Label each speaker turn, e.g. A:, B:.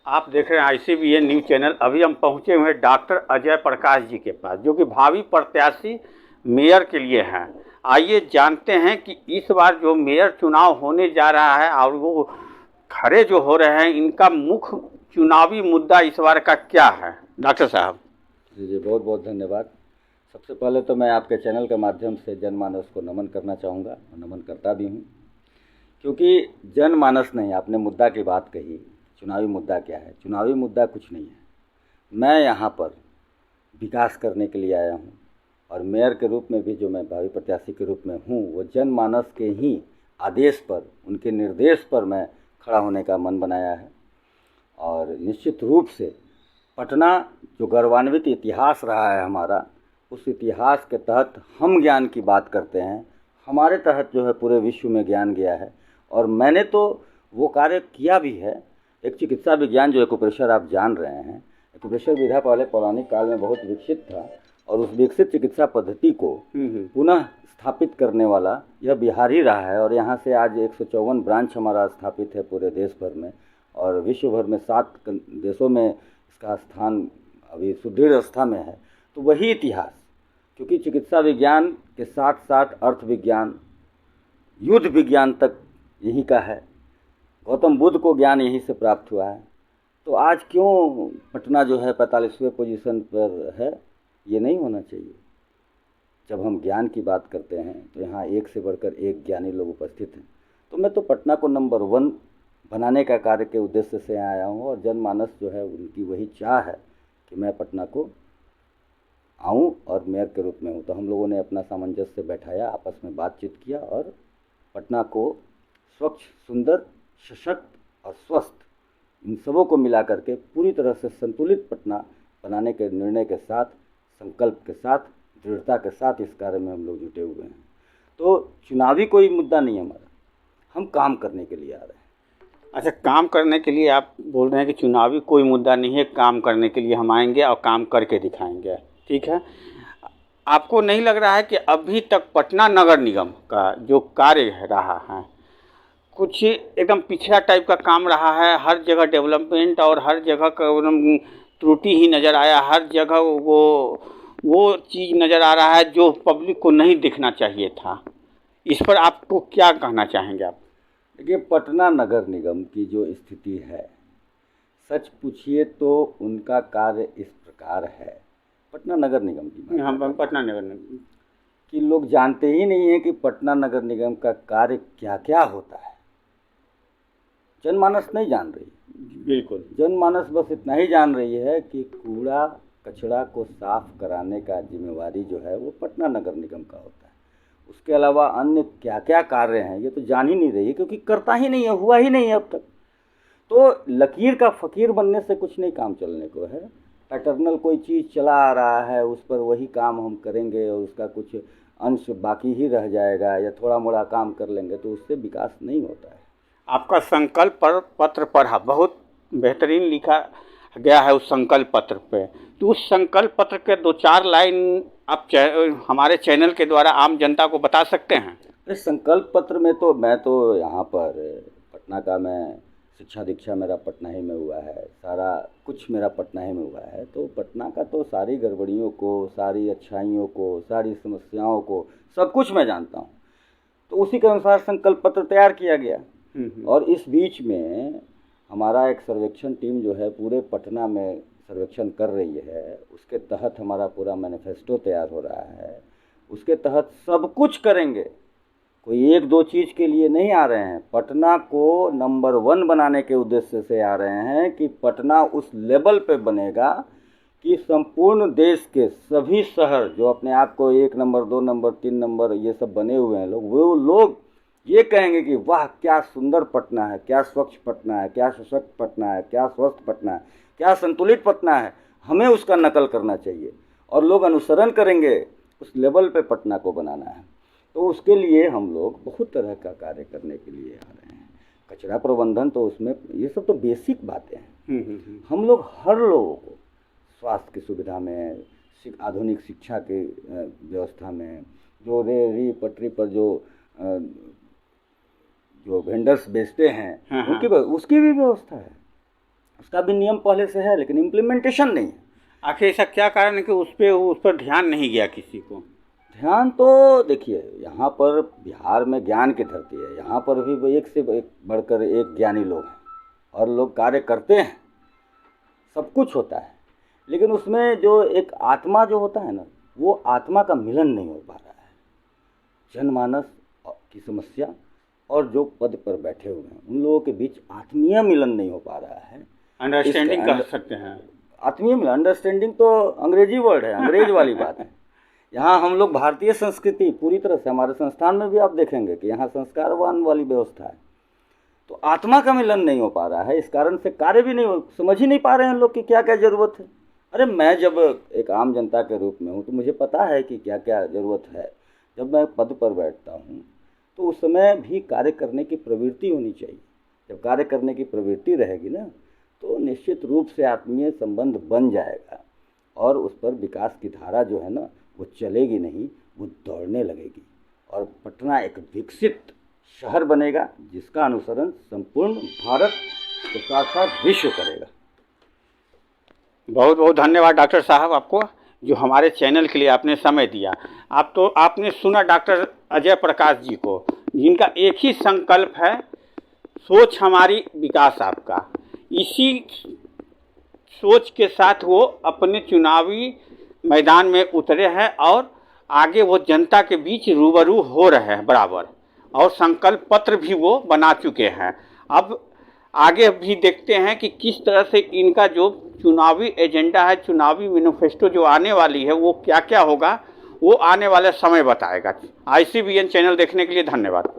A: आप देख रहे हैं ICBN न्यूज़ चैनल। अभी हम पहुंचे हुए हैं डॉक्टर अजय प्रकाश जी के पास, जो कि भावी प्रत्याशी मेयर के लिए हैं। आइए जानते हैं कि इस बार जो मेयर चुनाव होने जा रहा है और वो खड़े जो हो रहे हैं, इनका मुख्य चुनावी मुद्दा इस बार का क्या है। डॉक्टर साहब
B: जी बहुत बहुत धन्यवाद। सबसे पहले तो मैं आपके चैनल के माध्यम से जनमानस को नमन करना चाहूँगा और नमन करता भी हूँ, क्योंकि जनमानस नहीं, आपने मुद्दा की बात कही, चुनावी मुद्दा क्या है। चुनावी मुद्दा कुछ नहीं है। मैं यहाँ पर विकास करने के लिए आया हूँ और मेयर के रूप में भी जो मैं भावी प्रत्याशी के रूप में हूँ, वो जनमानस के ही आदेश पर, उनके निर्देश पर मैं खड़ा होने का मन बनाया है। और निश्चित रूप से पटना जो गौरवान्वित इतिहास रहा है हमारा, उस इतिहास के तहत हम ज्ञान की बात करते हैं। हमारे तहत जो है पूरे विश्व में ज्ञान गया है और मैंने तो वो कार्य किया भी है। एक चिकित्सा विज्ञान जो एक्यूप्रेशर आप जान रहे हैं, एक्यूप्रेशर विधा पहले पौराणिक काल में बहुत विकसित था और उस विकसित चिकित्सा पद्धति को पुनः स्थापित करने वाला यह बिहार ही रहा है। और यहाँ से आज 154 ब्रांच हमारा स्थापित है पूरे देश भर में और विश्व भर में 7 देशों में इसका स्थान अभी सुदृढ़ अवस्था में है। तो वही इतिहास, क्योंकि चिकित्सा विज्ञान के साथ साथ अर्थ विज्ञान, युद्ध विज्ञान तक यही का है। गौतम बुद्ध को ज्ञान यहीं से प्राप्त हुआ है। तो आज क्यों पटना जो है 45वें पोजीशन पर है, ये नहीं होना चाहिए। जब हम ज्ञान की बात करते हैं तो यहाँ एक से बढ़कर एक ज्ञानी लोग उपस्थित हैं। तो मैं तो पटना को नंबर 1 बनाने का कार्य के उद्देश्य से आया हूँ और जनमानस जो है उनकी वही चाह है कि मैं पटना को आऊँ और मेयर के रूप में हूँ। तो हम लोगों ने अपना सामंजस्य बैठाया, आपस में बातचीत किया और पटना को स्वच्छ, सुंदर, सशक्त और स्वस्थ, इन सबों को मिला करके पूरी तरह से संतुलित पटना बनाने के निर्णय के साथ, संकल्प के साथ, दृढ़ता के साथ इस कार्य में हम लोग जुटे हुए हैं। तो चुनावी कोई मुद्दा नहीं है हमारा, हम काम करने के लिए आ रहे हैं।
A: अच्छा, काम करने के लिए आप बोल रहे हैं कि चुनावी कोई मुद्दा नहीं है, काम करने के लिए हम आएंगे और काम करके दिखाएंगे। ठीक है, आपको नहीं लग रहा है कि अभी तक पटना नगर निगम का जो कार्य रहा है कुछ एकदम पिछड़ा टाइप का काम रहा है? हर जगह डेवलपमेंट और हर जगह का एकदम त्रुटि ही नज़र आया। हर जगह वो चीज़ नज़र आ रहा है जो पब्लिक को नहीं दिखना चाहिए था। इस पर आपको क्या कहना चाहेंगे आप?
B: देखिए, पटना नगर निगम की जो स्थिति है, सच पूछिए तो उनका कार्य इस प्रकार है, पटना नगर निगम की,
A: हम पटना नगर निगम
B: कि लोग जानते ही नहीं है कि पटना नगर निगम का कार्य क्या क्या होता है। जनमानस नहीं जान रही।
A: बिल्कुल,
B: जनमानस बस इतना ही जान रही है कि कूड़ा कचरा को साफ कराने का जिम्मेवारी जो है वो पटना नगर निगम का होता है। उसके अलावा अन्य क्या क्या कार्य हैं ये तो जान ही नहीं रही है, क्योंकि करता ही नहीं है, हुआ ही नहीं है अब तक। तो लकीर का फ़कीर बनने से कुछ नहीं काम चलने को है। पैटर्नल कोई चीज़ चला आ रहा है, उस पर वही काम हम करेंगे और उसका कुछ अंश बाकी ही रह जाएगा या थोड़ा मोड़ा काम कर लेंगे, तो उससे विकास नहीं होता है।
A: आपका संकल्प पत्र पढ़ा, बहुत बेहतरीन लिखा गया है उस संकल्प पत्र पे। तो उस संकल्प पत्र के 2-4 लाइन आप हमारे चैनल के द्वारा आम जनता को बता सकते हैं?
B: इस संकल्प पत्र में तो मैं तो यहाँ पर पटना का, मैं शिक्षा दीक्षा मेरा पटना ही में हुआ है, सारा कुछ मेरा पटना ही में हुआ है। तो पटना का तो सारी गड़बड़ियों को, सारी अच्छाइयों को, सारी समस्याओं को, सब कुछ मैं जानता हूँ। तो उसी के अनुसार संकल्प पत्र तैयार किया गया। और इस बीच में हमारा एक सर्वेक्षण टीम जो है पूरे पटना में सर्वेक्षण कर रही है। उसके तहत हमारा पूरा मैनिफेस्टो तैयार हो रहा है। उसके तहत सब कुछ करेंगे, कोई 1-2 चीज़ के लिए नहीं आ रहे हैं। पटना को नंबर 1 बनाने के उद्देश्य से आ रहे हैं कि पटना उस लेवल पे बनेगा कि संपूर्ण देश के सभी शहर जो अपने आप को 1 नंबर, 2 नंबर, 3 नंबर ये सब बने हुए हैं लोग, वो लोग ये कहेंगे कि वाह क्या सुंदर पटना है, क्या स्वच्छ पटना है, क्या सशक्त पटना है, क्या स्वस्थ पटना है, क्या संतुलित पटना है, हमें उसका नकल करना चाहिए और लोग अनुसरण करेंगे। उस लेवल पे पटना को बनाना है। तो उसके लिए हम लोग बहुत तरह का कार्य करने के लिए आ रहे हैं। कचरा प्रबंधन तो उसमें, ये सब तो बेसिक बातें हैं। हम लोग हर लोगों को स्वास्थ्य की सुविधा में, आधुनिक शिक्षा की व्यवस्था में, जो रेहड़ी पटरी पर जो वेंडर्स बेचते हैं उनकी उसकी भी व्यवस्था है। उसका भी नियम पहले से है, लेकिन इम्प्लीमेंटेशन नहीं है।
A: आखिर ऐसा क्या कारण है कि उस पर ध्यान नहीं गया किसी को?
B: ध्यान तो देखिए, यहाँ पर बिहार में ज्ञान की धरती है, यहाँ पर भी वो एक से एक बढ़कर एक ज्ञानी लोग हैं और लोग कार्य करते हैं, सब कुछ होता है, लेकिन उसमें जो एक आत्मा जो होता है ना, वो आत्मा का मिलन नहीं हो पा रहा है। जनमानस की समस्या और जो पद पर बैठे हुए हैं उन लोगों के बीच आत्मीय मिलन नहीं हो पा रहा है।
A: अंडरस्टैंडिंग कह सकते हैं।
B: आत्मीय मिलन, अंडरस्टैंडिंग तो अंग्रेजी वर्ड है, अंग्रेज वाली बात है। यहाँ हम लोग भारतीय संस्कृति पूरी तरह से, हमारे संस्थान में भी आप देखेंगे कि यहाँ संस्कारवान वाली व्यवस्था है, तो आत्मा का मिलन नहीं हो पा रहा है। इस कारण से कार्य भी नहीं समझ ही नहीं पा रहे हैं लोग कि क्या क्या ज़रूरत है। अरे मैं जब एक आम जनता के रूप में हूँ तो मुझे पता है कि क्या क्या ज़रूरत है। जब मैं पद पर बैठता हूँ तो उस समय भी कार्य करने की प्रवृत्ति होनी चाहिए। जब कार्य करने की प्रवृत्ति रहेगी ना, तो निश्चित रूप से आत्मीय संबंध बन जाएगा और उस पर विकास की धारा जो है ना, वो चलेगी नहीं, वो दौड़ने लगेगी और पटना एक विकसित शहर बनेगा जिसका अनुसरण संपूर्ण भारत के साथ साथ विश्व करेगा।
A: बहुत बहुत धन्यवाद डॉक्टर साहब आपको, जो हमारे चैनल के लिए आपने समय दिया। आपने सुना डॉक्टर अजय प्रकाश जी को, जिनका एक ही संकल्प है, सोच हमारी विकास आपका। इसी सोच के साथ वो अपने चुनावी मैदान में उतरे हैं और आगे वो जनता के बीच रूबरू हो रहे हैं बराबर, और संकल्प पत्र भी वो बना चुके हैं। अब आगे भी देखते हैं कि किस तरह से इनका जो चुनावी एजेंडा है, चुनावी मैनिफेस्टो जो आने वाली है, वो क्या क्या होगा, वो आने वाले समय बताएगा। ICBN चैनल देखने के लिए धन्यवाद।